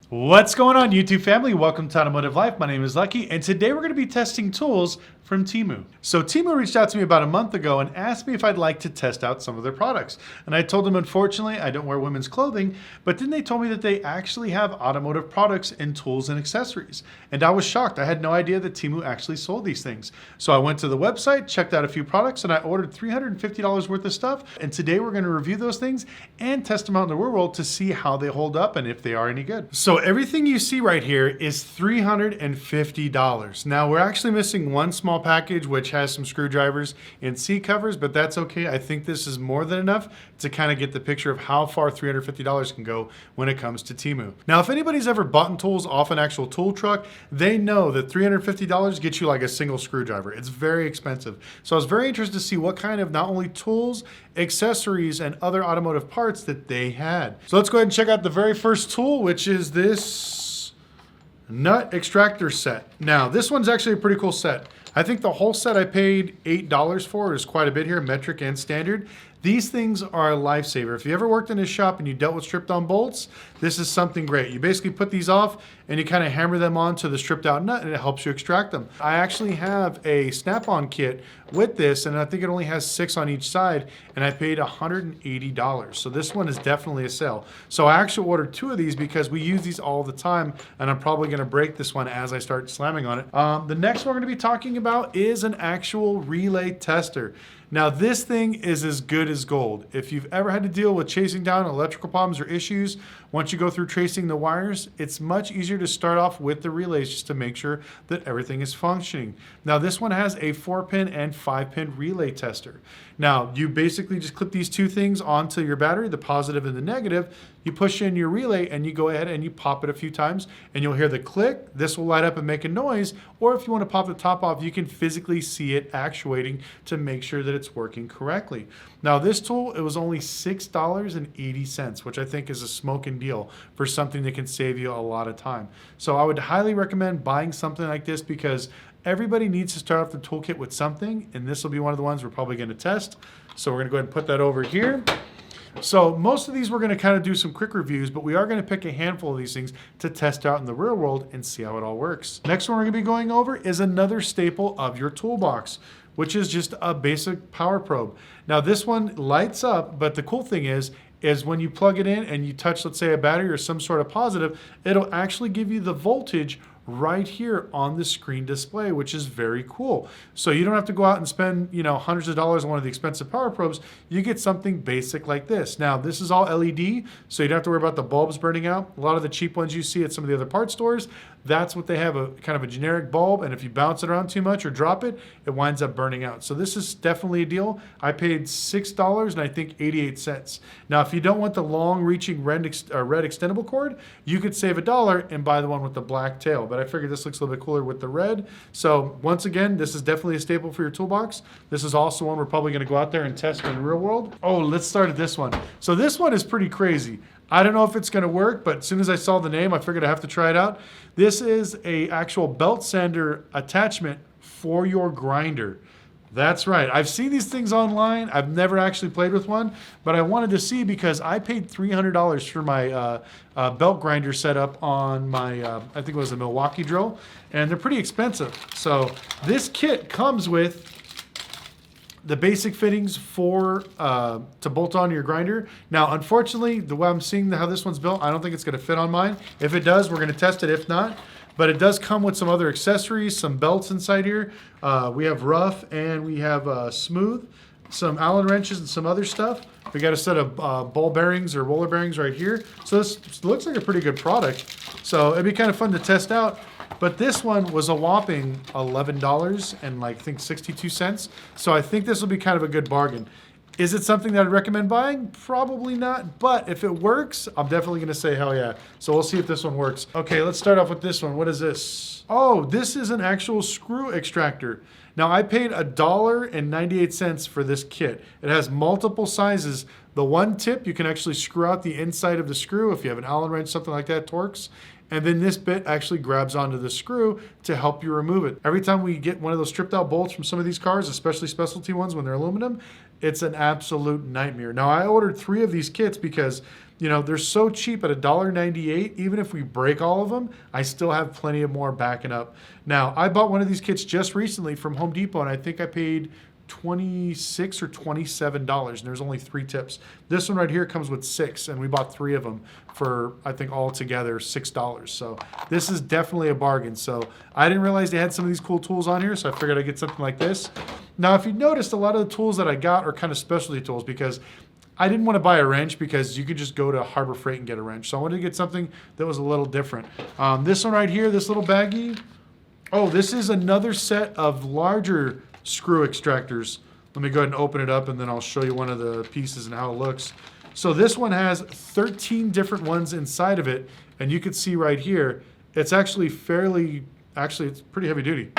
What's going on, YouTube family? Welcome to Automotive Life. My name is Lucky, and today we're going to be testing tools from Temu. So Temu reached out to me about a month ago and asked me if I'd like to test out some of their products. And I told them, unfortunately, I don't wear women's clothing, but then they told me that they actually have automotive products and tools and accessories. And I was shocked. I had no idea that Temu actually sold these things. So I went to the website, checked out a few products, and I ordered $350 worth of stuff. And today we're going to review those things and test them out in the real world to see how they hold up and if they are any good. So everything you see right here is $350. Now we're actually missing one small package which has some screwdrivers and seat covers, but that's okay. I think this is more than enough to kind of get the picture of how far $350 can go when it comes to Temu. Now, if anybody's ever bought tools off an actual tool truck, they know that $350 gets you like a single screwdriver. It's very expensive. So I was very interested to see what kind of not only tools, accessories, and other automotive parts that they had. So let's go ahead and check out the very first tool, which is this nut extractor set. Now, this one's actually a pretty cool set. I think the whole set I paid $8 for. Is quite a bit here, metric and standard. These things are a lifesaver. If you ever worked in a shop and you dealt with stripped on bolts, this is something great. You basically put these off and you kind of hammer them onto the stripped out nut and it helps you extract them. I actually have a snap-on kit with this, and I think it only has 6 on each side, and I paid $180. So this one is definitely a sale. So I actually ordered 2 of these because we use these all the time, and I'm probably gonna break this one as I start slamming on it. The next one we're gonna be talking about is an actual relay tester. Now this thing is as good as gold. If you've ever had to deal with chasing down electrical problems or issues, once you go through tracing the wires, it's much easier to start off with the relays just to make sure that everything is functioning. Now this one has a 4-pin and 5-pin relay tester. Now you basically just clip these 2 things onto your battery, the positive and the negative. You push in your relay and you go ahead and you pop it a few times and you'll hear the click. This will light up and make a noise. Or if you want to pop the top off, you can physically see it actuating to make sure that it's working correctly. Now this tool, it was only $6.80, which I think is a smoking deal for something that can save you a lot of time. So I would highly recommend buying something like this because everybody needs to start off the toolkit with something, and this will be one of the ones we're probably going to test. So we're going to go ahead and put that over here. So most of these we're going to kind of do some quick reviews, but we are going to pick a handful of these things to test out in the real world and see how it all works. Next one we're going to be going over is another staple of your toolbox, which is just a basic power probe. Now this one lights up, but the cool thing is when you plug it in and you touch, let's say, a battery or some sort of positive, it'll actually give you the voltage right here on the screen display, which is very cool. So you don't have to go out and spend, hundreds of dollars on one of the expensive power probes. You get something basic like this. Now, this is all LED, so you don't have to worry about the bulbs burning out. A lot of the cheap ones you see at some of the other parts stores, that's what they have, a kind of a generic bulb, and if you bounce it around too much or drop it, it winds up burning out. So this is definitely a deal. I paid $6 and I think 88 cents. Now, if you don't want the long-reaching red extendable cord, you could save $1 and buy the one with the black tail. But I figured this looks a little bit cooler with the red. So once again, this is definitely a staple for your toolbox. This is also one we're probably going to go out there and test in the real world. Oh, let's start at this one. So this one is pretty crazy. I don't know if it's going to work, but as soon as I saw the name, I figured I have to try it out. This is a actual belt sander attachment for your grinder. That's right. I've seen these things online. I've never actually played with one, but I wanted to see because I paid $300 for my belt grinder setup on my, I think it was a Milwaukee drill, and they're pretty expensive. So this kit comes with the basic fittings for to bolt on your grinder. Now, unfortunately, the way I'm seeing how this one's built, I don't think it's going to fit on mine. If it does, we're going to test it. If not, but it does come with some other accessories, some belts inside here. We have rough and we have smooth, some Allen wrenches and some other stuff. We got a set of ball bearings or roller bearings right here. So this looks like a pretty good product. So it'd be kind of fun to test out. But this one was a whopping $11 and I think 62 cents. So I think this will be kind of a good bargain. Is it something that I'd recommend buying? Probably not, but if it works, I'm definitely gonna say hell yeah. So we'll see if this one works. Okay, let's start off with this one. What is this? Oh, this is an actual screw extractor. Now I paid $1.98 for this kit. It has multiple sizes. The one tip, you can actually screw out the inside of the screw if you have an Allen wrench, something like that, Torx. And then this bit actually grabs onto the screw to help you remove it. Every time we get one of those stripped out bolts from some of these cars, especially specialty ones when they're aluminum, it's an absolute nightmare. Now I ordered 3 of these kits because You know, they're so cheap at $1.98. Even if we break all of them, I still have plenty of more backing up. Now, I bought one of these kits just recently from Home Depot, and I think I paid $26 or $27, and there's only 3 tips. This one right here comes with 6, and we bought 3 of them for, I think, all together $6. So this is definitely a bargain. So I didn't realize they had some of these cool tools on here, so I figured I'd get something like this. Now, if you noticed, a lot of the tools that I got are kind of specialty tools because I didn't want to buy a wrench because you could just go to Harbor Freight and get a wrench. So I wanted to get something that was a little different. This one right here, this little baggie. Oh, this is another set of larger screw extractors. Let me go ahead and open it up, and then I'll show you one of the pieces and how it looks. So this one has 13 different ones inside of it, and you can see right here, it's actually it's pretty heavy duty,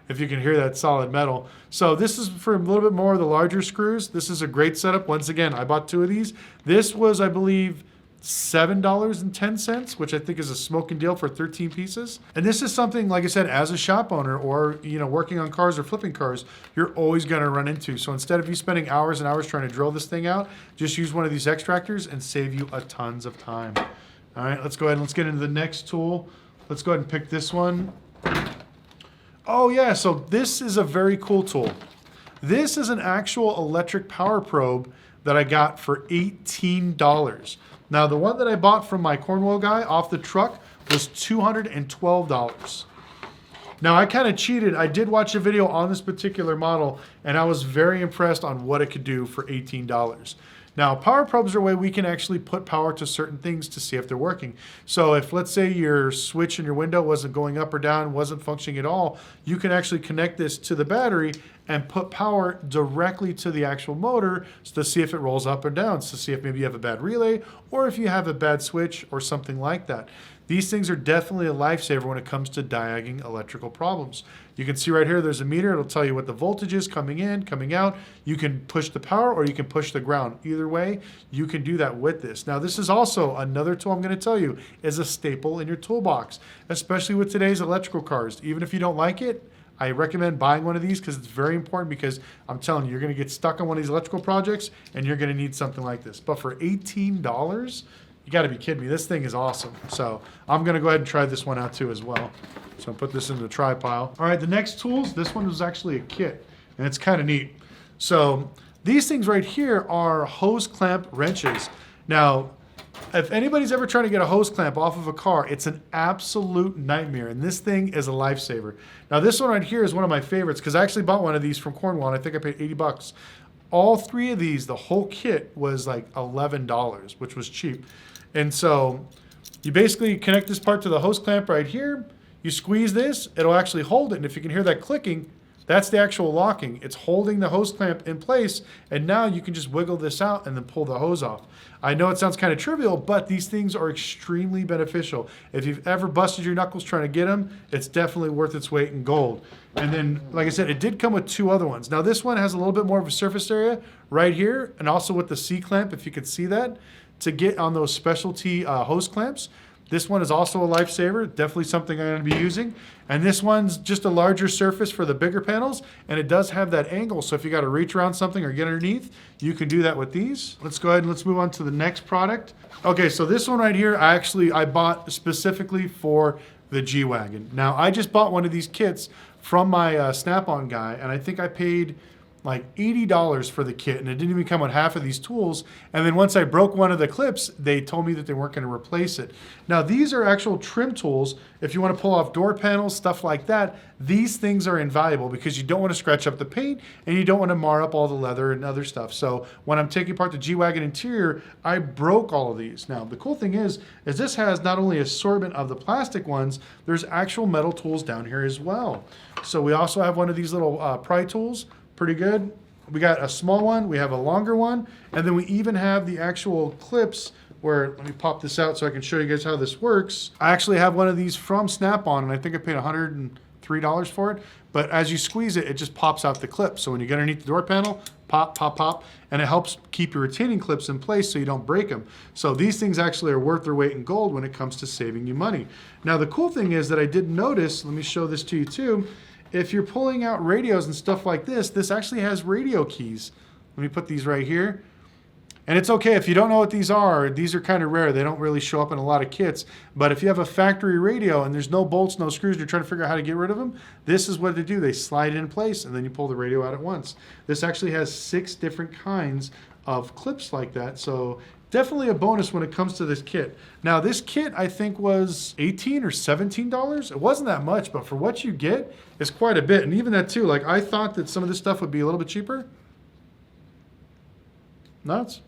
if you can hear that solid metal. So this is for a little bit more of the larger screws. This is a great setup. Once again, I bought 2 of these. This was, I believe, $7.10, which I think is a smoking deal for 13 pieces. And this is something, like I said, as a shop owner or, you know, working on cars or flipping cars, you're always gonna run into. So instead of you spending hours and hours trying to drill this thing out, just use one of these extractors and save you a tons of time. All right, let's go ahead and let's get into the next tool. Let's go ahead and pick this one. Oh yeah, so this is a very cool tool. This is an actual electric power probe that I got for $18. Now, the one that I bought from my Cornwall guy off the truck was $212. Now, I kind of cheated. I did watch a video on this particular model, and I was very impressed on what it could do for $18. Now, power probes are a way we can actually put power to certain things to see if they're working. So if, let's say, your switch in your window wasn't going up or down, wasn't functioning at all, you can actually connect this to the battery and put power directly to the actual motor to see if it rolls up or down, to see if maybe you have a bad relay or if you have a bad switch or something like that. These things are definitely a lifesaver when it comes to diagging electrical problems. You can see right here, there's a meter. It'll tell you what the voltage is coming in, coming out. You can push the power or you can push the ground. Either way, you can do that with this. Now, this is also another tool I'm going to tell you is a staple in your toolbox, especially with today's electrical cars. Even if you don't like it, I recommend buying one of these because it's very important, because I'm telling you, you're going to get stuck on one of these electrical projects and you're going to need something like this. But for $18, you got to be kidding me. This thing is awesome. So I'm going to go ahead and try this one out too as well. So I'll put this in the try pile. All right, the next tools, this one was actually a kit, and it's kind of neat. So these things right here are hose clamp wrenches. Now, if anybody's ever trying to get a hose clamp off of a car, it's an absolute nightmare, and this thing is a lifesaver. Now, this one right here is one of my favorites because I actually bought one of these from Cornwall, and I think I paid 80 bucks. All 3 of these, the whole kit was like $11, which was cheap. And so you basically connect this part to the hose clamp right here. You squeeze this, it'll actually hold it. And if you can hear that clicking, that's the actual locking. It's holding the hose clamp in place, and now you can just wiggle this out and then pull the hose off. I know it sounds kind of trivial, but these things are extremely beneficial. If you've ever busted your knuckles trying to get them, it's definitely worth its weight in gold. And then, like I said, it did come with 2 other ones. Now, this one has a little bit more of a surface area right here, and also with the C-clamp, if you could see that, to get on those specialty hose clamps. This one is also a lifesaver, definitely something I'm going to be using. And this one's just a larger surface for the bigger panels, and it does have that angle, so if you got to reach around something or get underneath, you can do that with these. Let's go ahead and let's move on to the next product. Okay, so this one right here, I bought specifically for the G-Wagon. Now, I just bought one of these kits from my Snap-on guy, and I think I paid like $80 for the kit, and it didn't even come with half of these tools. And then once I broke one of the clips, they told me that they weren't going to replace it. Now, these are actual trim tools. If you want to pull off door panels, stuff like that, these things are invaluable because you don't want to scratch up the paint and you don't want to mar up all the leather and other stuff. So when I'm taking apart the G-Wagon interior, I broke all of these. Now, the cool thing is this has not only assortment of the plastic ones, there's actual metal tools down here as well. So we also have one of these little pry tools. Pretty good. We got a small one, we have a longer one, and then we even have the actual clips where, let me pop this out so I can show you guys how this works. I actually have one of these from Snap-on, and I think I paid $103 for it, but as you squeeze it, it just pops out the clip. So when you get underneath the door panel, pop, pop, pop, and it helps keep your retaining clips in place so you don't break them. So these things actually are worth their weight in gold when it comes to saving you money. Now, the cool thing is that I did notice, let me show this to you too, if you're pulling out radios and stuff like this, this actually has radio keys. Let me put these right here. And it's okay if you don't know what these are kind of rare. They don't really show up in a lot of kits. But if you have a factory radio and there's no bolts, no screws, you're trying to figure out how to get rid of them, this is what they do. They slide in place and then you pull the radio out at once. This actually has 6 different kinds of clips like that. So definitely a bonus when it comes to this kit. Now this kit I think was $18 or $17. It wasn't that much, but for what you get, it's quite a bit. And even that too, like I thought that some of this stuff would be a little bit cheaper. Nuts.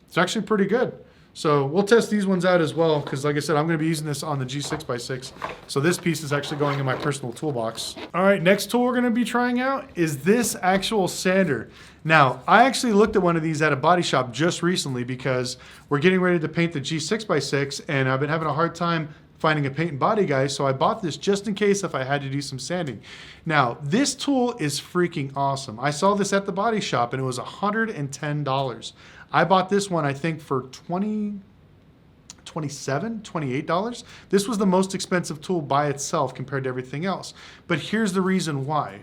It's actually pretty good. So we'll test these ones out as well because like I said, I'm going to be using this on the G6x6. So this piece is actually going in my personal toolbox. All right, next tool we're going to be trying out is this actual sander. Now, I actually looked at one of these at a body shop just recently because we're getting ready to paint the G6x6 and I've been having a hard time finding a paint and body guy, so I bought this just in case if I had to do some sanding. Now, this tool is freaking awesome. I saw this at the body shop and it was $110. I bought this one, I think, for $28. This was the most expensive tool by itself compared to everything else. But here's the reason why.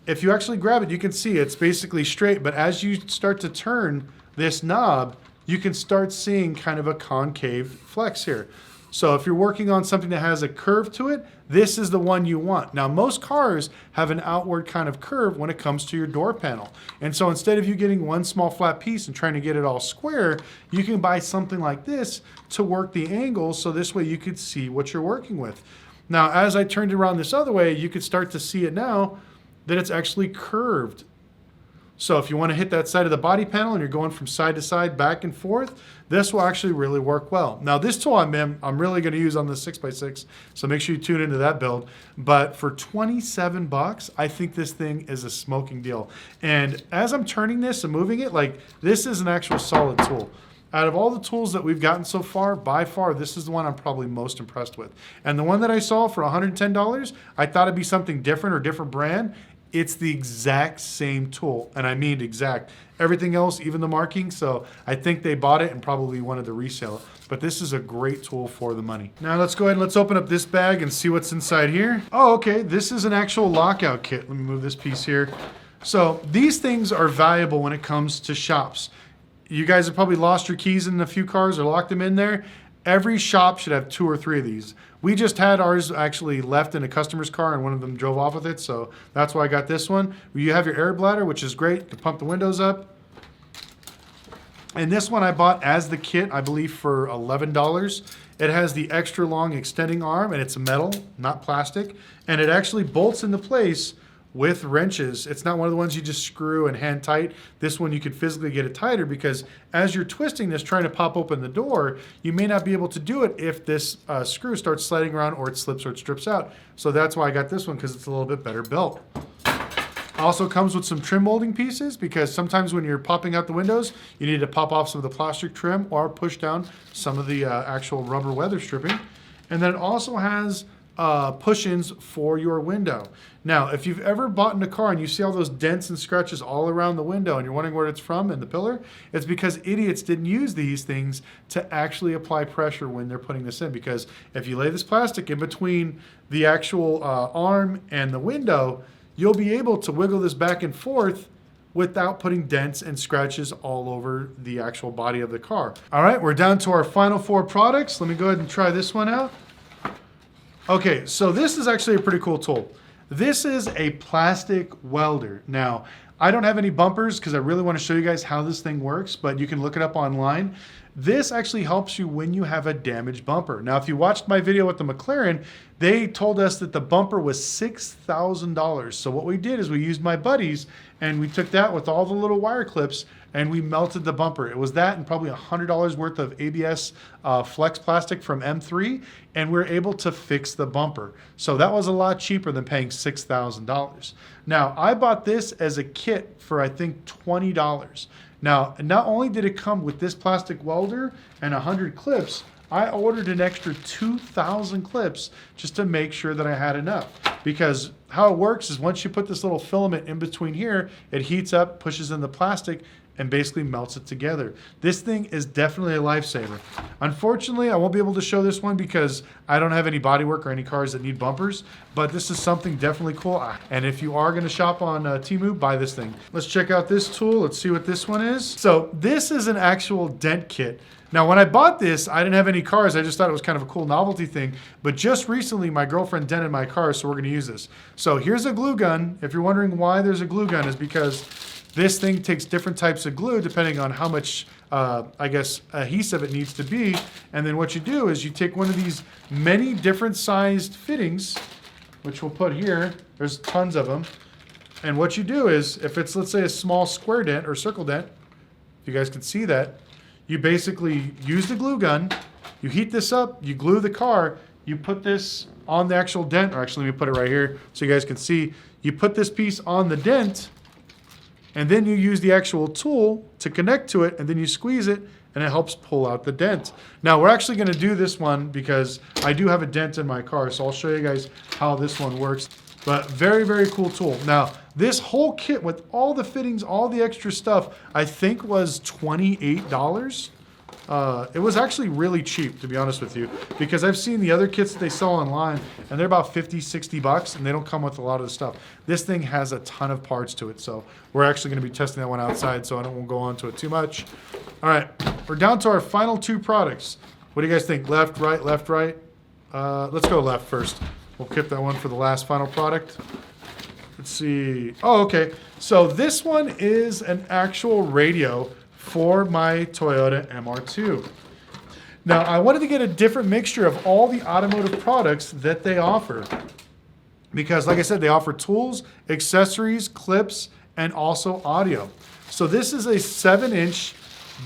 If you actually grab it, you can see it's basically straight, but as you start to turn this knob, you can start seeing kind of a concave flex here. So if you're working on something that has a curve to it, this is the one you want. Now, most cars have an outward kind of curve when it comes to your door panel. And so instead of you getting one small flat piece and trying to get it all square, you can buy something like this to work the angles so this way you could see what you're working with. Now, as I turned it around this other way, you could start to see it now that it's actually curved. So if you want to hit that side of the body panel and you're going from side to side, back and forth, this will actually really work well. Now this tool I'm really going to use on the 6x6, so make sure you tune into that build. But for 27 bucks, I think this thing is a smoking deal. And as I'm turning this and moving it, like this is an actual solid tool. Out of all the tools that we've gotten so far, by far, this is the one I'm probably most impressed with. And the one that I saw for $110, I thought it'd be something different or different brand. It's the exact same tool, and I mean exact. Everything else, even the marking, so I think they bought it and probably wanted to resell it. But this is a great tool for the money. Now let's go ahead and let's open up this bag and see what's inside here. Oh, okay, this is an actual lockout kit. Let me move this piece here. So these things are valuable when it comes to shops. You guys have probably lost your keys in a few cars or locked them in there. Every shop should have 2 or 3 of these. We just had ours actually left in a customer's car and one of them drove off with it, so that's why I got this one. You have your air bladder, which is great to pump the windows up. And this one I bought as the kit, I believe for $11. It has the extra long extending arm and it's metal, not plastic. And it actually bolts into place with wrenches. It's not one of the ones you just screw and hand tight. This one you could physically get it tighter because as you're twisting this, trying to pop open the door, you may not be able to do it if this screw starts sliding around or it slips or it strips out. So that's why I got this one, because it's a little bit better built. Also comes with some trim molding pieces because sometimes when you're popping out the windows, you need to pop off some of the plastic trim or push down some of the actual rubber weather stripping. And then it also has push-ins for your window. Now, if you've ever bought in a car and you see all those dents and scratches all around the window and you're wondering where it's from and the pillar, it's because idiots didn't use these things to actually apply pressure when they're putting this in. Because if you lay this plastic in between the actual arm and the window, you'll be able to wiggle this back and forth without putting dents and scratches all over the actual body of the car. All right, we're down to our final 4 products. Let me go ahead and try this one out. Okay, so this is actually a pretty cool tool. This is a plastic welder. Now, I don't have any bumpers because I really want to show you guys how this thing works, but you can look it up online. This actually helps you when you have a damaged bumper. Now, if you watched my video with the McLaren, they told us that the bumper was $6,000. So what we did is we used my buddies and we took that with all the little wire clips and we melted the bumper. It was that and probably $100 worth of ABS flex plastic from M3, and we were able to fix the bumper. So that was a lot cheaper than paying $6,000. Now, I bought this as a kit for I think $20. Now, not only did it come with this plastic welder and 100 clips, I ordered an extra 2,000 clips just to make sure that I had enough. Because how it works is once you put this little filament in between here, it heats up, pushes in the plastic, and basically melts it together. This thing is definitely a lifesaver. Unfortunately, I won't be able to show this one because I don't have any bodywork or any cars that need bumpers, but this is something definitely cool. And if you are going to shop on Temu, buy this thing. Let's check out this tool. Let's see what this one is. So this is an actual dent kit. Now, when I bought this, I didn't have any cars. I just thought it was kind of a cool novelty thing. But just recently, my girlfriend dented my car, so we're going to use this. So here's a glue gun. If you're wondering why there's a glue gun, is because this thing takes different types of glue depending on how much, I guess, adhesive it needs to be. And then what you do is you take one of these many different sized fittings, which we'll put here. There's tons of them. And what you do is, if it's, let's say, a small square dent or circle dent, if you guys can see that, you basically use the glue gun, you heat this up, you glue the car, you put this on the actual dent, or actually let me put it right here so you guys can see. You put this piece on the dent, and then you use the actual tool to connect to it, and then you squeeze it, and it helps pull out the dent. Now, we're actually going to do this one because I do have a dent in my car, so I'll show you guys how this one works. But very, very cool tool. Now, this whole kit with all the fittings, all the extra stuff, I think was $28. It was actually really cheap, to be honest with you, because I've seen the other kits that they sell online, and they're about 50, 60 bucks, and they don't come with a lot of the stuff. This thing has a ton of parts to it, so we're actually going to be testing that one outside, so I won't go on to it too much. All right, we're down to our final two products. What do you guys think? Left, right, left, right? Let's go left first. We'll keep that one for the last final product. Let's see. Oh, okay. So this one is an actual radio for my Toyota MR2. Now, I wanted to get a different mixture of all the automotive products that they offer. Because, like I said, they offer tools, accessories, clips, and also audio. So this is a 7-inch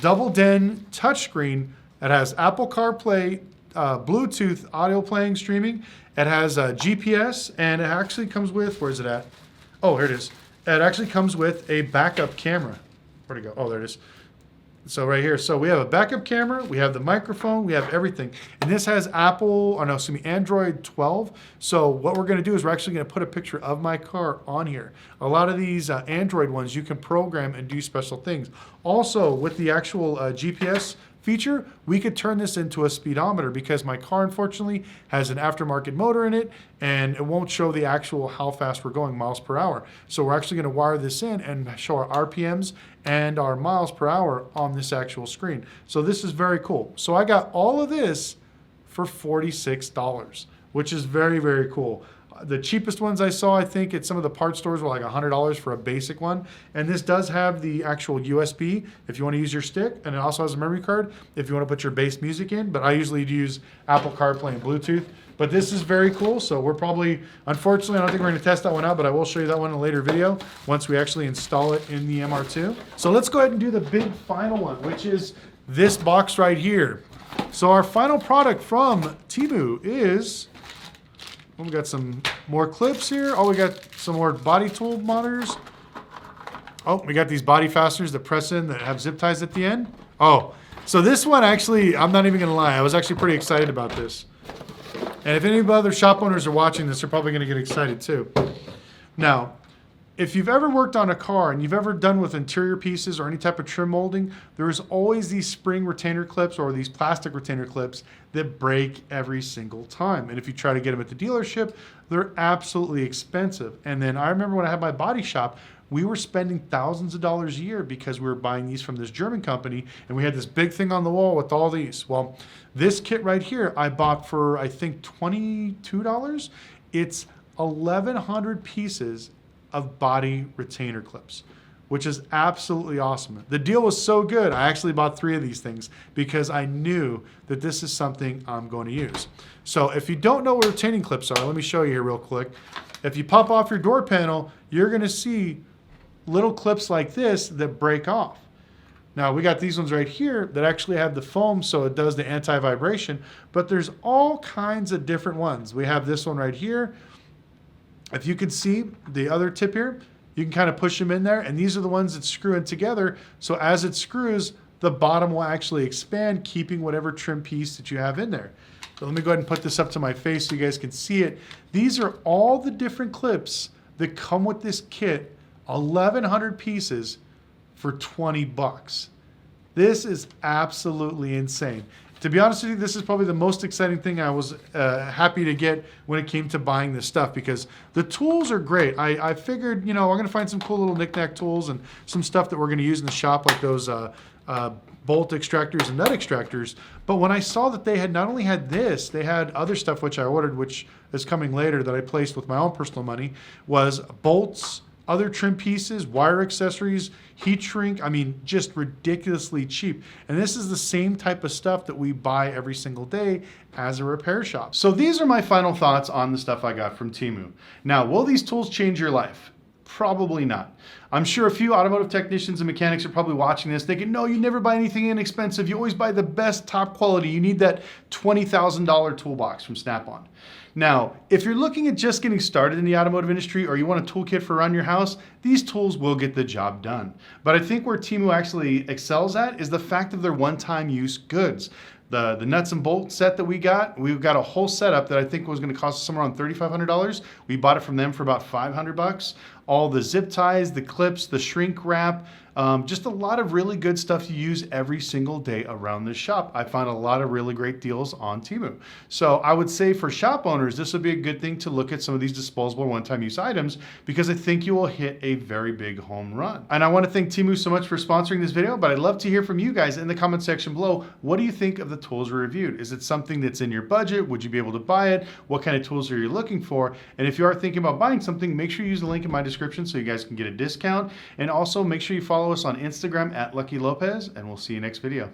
double den touchscreen that has Apple CarPlay, Bluetooth audio playing, streaming. It has GPS, and it actually comes with, where's it at? Oh, here it is. It actually comes with a backup camera. Where'd it go? Oh, there it is. So right here. So we have a backup camera, we have the microphone, we have everything. And this has Android 12. So what we're going to do is we're actually going to put a picture of my car on here. A lot of these Android ones, you can program and do special things. Also, with the actual GPS feature, we could turn this into a speedometer because my car, unfortunately, has an aftermarket motor in it, and it won't show the actual how fast we're going, miles per hour. So we're actually going to wire this in and show our RPMs and our miles per hour on this actual screen. So this is very cool. So I got all of this for $46, which is very, very cool. The cheapest ones I saw, I think, at some of the parts stores were like $100 for a basic one. And this does have the actual USB if you want to use your stick. And it also has a memory card if you want to put your bass music in. But I usually use Apple CarPlay and Bluetooth. But this is very cool. So we're probably, unfortunately, I don't think we're going to test that one out, but I will show you that one in a later video once we actually install it in the MR2. So let's go ahead and do the big final one, which is this box right here. So our final product from Temu is... Oh, we got some more clips here. Oh, we got some more body tool monitors. Oh, we got these body fasteners that press in that have zip ties at the end. Oh, so this one actually, I'm not even going to lie. I was actually pretty excited about this. And if any other shop owners are watching this, they're probably going to get excited too. Now, if you've ever worked on a car and you've ever done with interior pieces or any type of trim molding, there's always these spring retainer clips or these plastic retainer clips that break every single time. And if you try to get them at the dealership, they're absolutely expensive. And then I remember when I had my body shop, we were spending thousands of dollars a year because we were buying these from this German company, and we had this big thing on the wall with all these. Well, this kit right here I bought for, I think, $22. It's 1,100 pieces of body retainer clips, which is absolutely awesome. The deal was so good, I actually bought 3 of these things because I knew that this is something I'm going to use. So if you don't know what retaining clips are, let me show you here real quick. If you pop off your door panel, you're going to see little clips like this that break off. Now we got these ones right here that actually have the foam, so it does the anti-vibration, but there's all kinds of different ones. We have this one right here. If you can see the other tip here, you can kind of push them in there, and these are the ones that screw in together. So as it screws, the bottom will actually expand, keeping whatever trim piece that you have in there. So let me go ahead and put this up to my face so you guys can see it. These are all the different clips that come with this kit, 1,100 pieces for 20 bucks. This is absolutely insane. To be honest with you, this is probably the most exciting thing I was happy to get when it came to buying this stuff, because the tools are great. I figured, you know, I'm gonna find some cool little knick-knack tools and some stuff that we're gonna use in the shop, like those bolt extractors and nut extractors. But when I saw that they had not only had this, they had other stuff which I ordered, which is coming later, that I placed with my own personal money, was bolts, other trim pieces, wire accessories, heat shrink. I mean, just ridiculously cheap. And this is the same type of stuff that we buy every single day as a repair shop. So these are my final thoughts on the stuff I got from Temu. Now, will these tools change your life? Probably not. I'm sure a few automotive technicians and mechanics are probably watching this thinking, no, you never buy anything inexpensive. You always buy the best, top quality. You need that $20,000 toolbox from Snap-on. Now, if you're looking at just getting started in the automotive industry, or you want a toolkit for around your house, these tools will get the job done. But I think where Temu actually excels at is the fact of their one-time use goods. The nuts and bolt set that we've got a whole setup that I think was going to cost us somewhere around $3,500. We bought it from them for about 500 bucks. All the zip ties, the clips, the shrink wrap, just a lot of really good stuff to use every single day around this shop. I found a lot of really great deals on Temu. So I would say for shop owners, this would be a good thing to look at some of these disposable one-time use items, because I think you will hit a very big home run. And I want to thank Temu so much for sponsoring this video, but I'd love to hear from you guys in the comment section below. What do you think of the tools we reviewed? Is it something that's in your budget? Would you be able to buy it? What kind of tools are you looking for? And if you are thinking about buying something, make sure you use the link in my description so you guys can get a discount. And also make sure you follow us on Instagram at Lucky Lopez, and we'll see you next video.